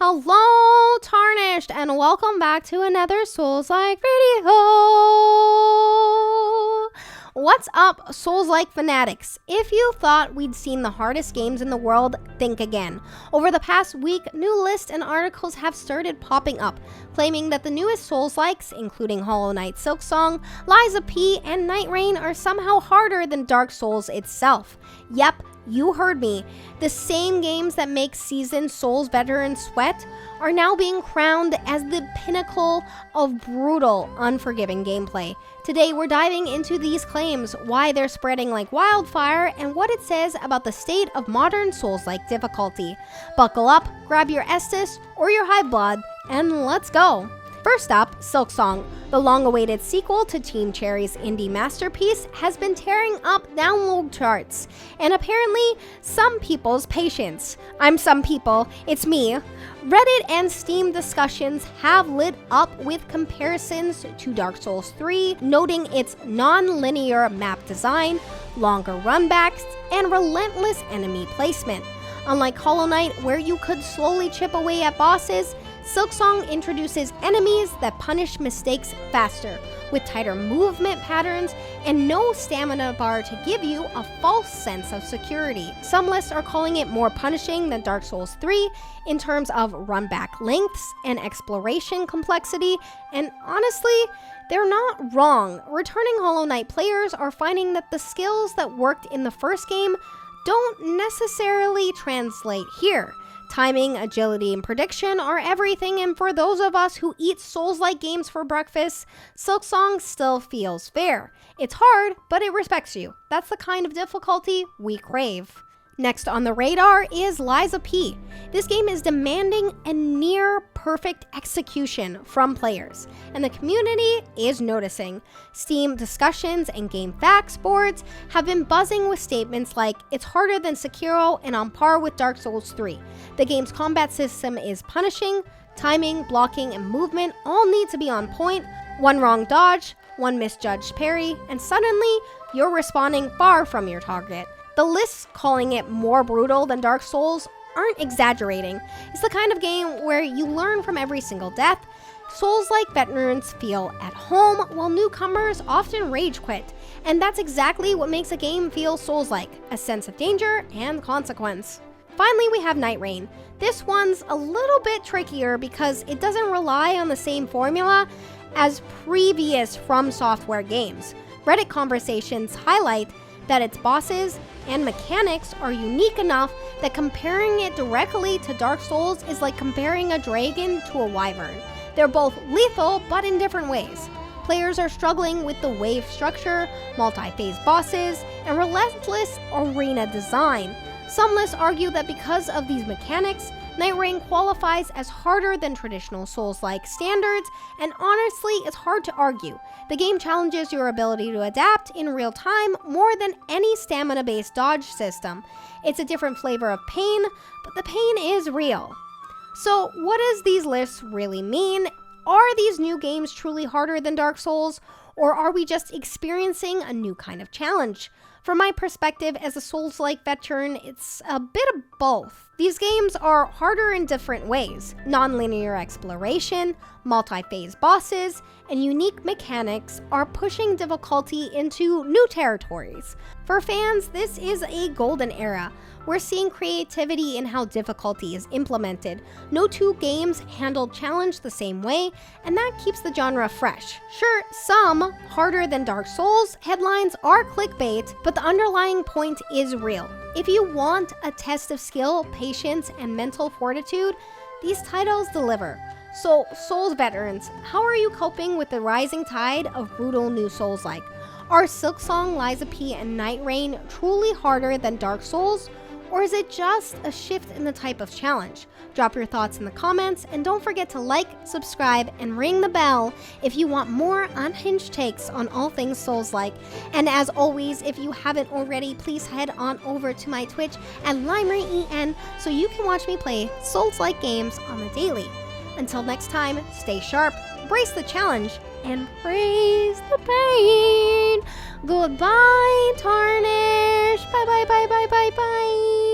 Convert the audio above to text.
Hello, Tarnished, and welcome back to another Soulslike video. What's up, Soulslike fanatics? If you thought we'd seen the hardest games in the world, think again. Over the past week, new lists and articles have started popping up, claiming that the newest Soulslikes, including Hollow Knight, Silksong, Lies of P, and Night Rain, are somehow harder than Dark Souls itself. Yep, you heard me. The same games that make seasoned Souls veterans sweat are now being crowned as the pinnacle of brutal, unforgiving gameplay. Today, we're diving into these claims, why they're spreading like wildfire, and what it says about the state of modern Souls-like difficulty. Buckle up, grab your Estus or your High Blood, and let's go! First up, Silksong, the long-awaited sequel to Team Cherry's indie masterpiece, has been tearing up download charts, and apparently some people's patience. I'm some people, it's me. Reddit and Steam discussions have lit up with comparisons to Dark Souls 3, noting its non-linear map design, longer runbacks, and relentless enemy placement. Unlike Hollow Knight, where you could slowly chip away at bosses, Silksong introduces enemies that punish mistakes faster, with tighter movement patterns and no stamina bar to give you a false sense of security. Some lists are calling it more punishing than Dark Souls 3 in terms of runback lengths and exploration complexity, and honestly, they're not wrong. Returning Hollow Knight players are finding that the skills that worked in the first game don't necessarily translate here. Timing, agility, and prediction are everything, and for those of us who eat Souls-like games for breakfast, Silksong still feels fair. It's hard, but it respects you. That's the kind of difficulty we crave. Next on the radar is Lies of P. This game is demanding a near-perfect execution from players, and the community is noticing. Steam discussions and game facts boards have been buzzing with statements like, it's harder than Sekiro and on par with Dark Souls 3. The game's combat system is punishing, timing, blocking, and movement all need to be on point. One wrong dodge, one misjudged parry, and suddenly you're responding far from your target. The lists calling it more brutal than Dark Souls aren't exaggerating. It's the kind of game where you learn from every single death. Souls-like veterans feel at home, while newcomers often rage quit. And that's exactly what makes a game feel Souls-like, a sense of danger and consequence. Finally, we have Night Rain. This one's a little bit trickier because it doesn't rely on the same formula as previous FromSoftware games. Reddit conversations highlight that its bosses and mechanics are unique enough that comparing it directly to Dark Souls is like comparing a dragon to a wyvern. They're both lethal, but in different ways. Players are struggling with the wave structure, multi-phase bosses, and relentless arena design. Some lists argue that because of these mechanics, Night Rain qualifies as harder than traditional Souls-like standards, and honestly, it's hard to argue. The game challenges your ability to adapt in real time more than any stamina-based dodge system. It's a different flavor of pain, but the pain is real. So what does these lists really mean? Are these new games truly harder than Dark Souls, or are we just experiencing a new kind of challenge? From my perspective as a Souls-like veteran, it's a bit of both. These games are harder in different ways. Non-linear exploration, multi-phase bosses, and unique mechanics are pushing difficulty into new territories. For fans, this is a golden era. We're seeing creativity in how difficulty is implemented. No two games handle challenge the same way, and that keeps the genre fresh. Sure, some harder than Dark Souls headlines are clickbait, but the underlying point is real. If you want a test of skill, patience, and mental fortitude, these titles deliver. So, Souls veterans, how are you coping with the rising tide of brutal new Souls-like? Are Silksong, Lies of P, and Night Rain truly harder than Dark Souls? Or is it just a shift in the type of challenge? Drop your thoughts in the comments, and don't forget to like, subscribe, and ring the bell if you want more unhinged takes on all things Souls-like. And as always, if you haven't already, please head on over to my Twitch at limerivt so you can watch me play Souls-like games on the daily. Until next time, stay sharp, embrace the challenge, and praise the pain. Goodbye, Tarnish. Bye bye bye bye bye bye.